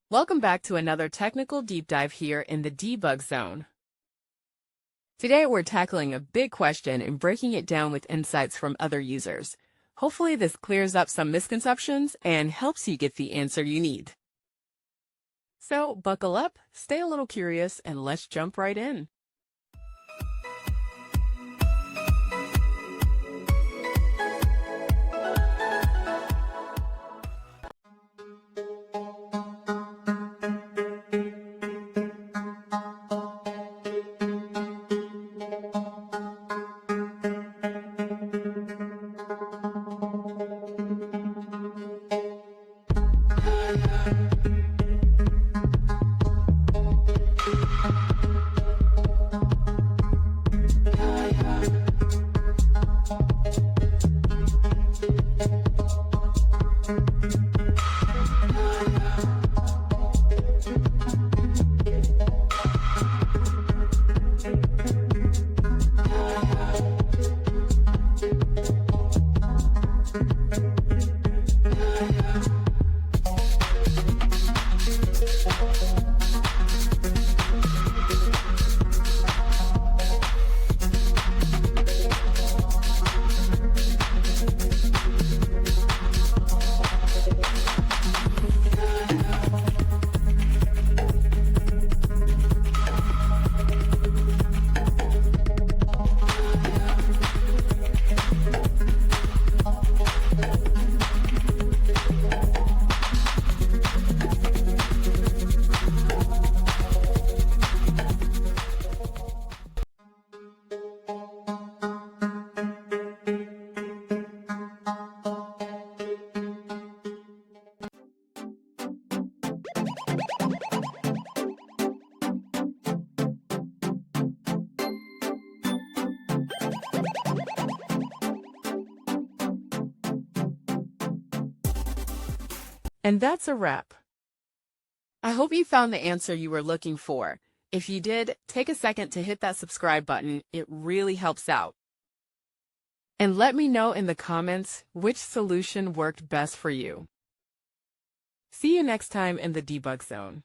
Welcome back to another technical deep dive here in the debug zone. Today we're tackling a big question and breaking it down with insights from other users. Hopefully this clears up some misconceptions and helps you get the answer you need. So buckle up, stay a little curious, and let's jump right in. And that's a wrap. I hope you found the answer you were looking for. If you did, take a second to hit that subscribe button. It really helps out. And let me know in the comments which solution worked best for you. See you next time in the debug zone.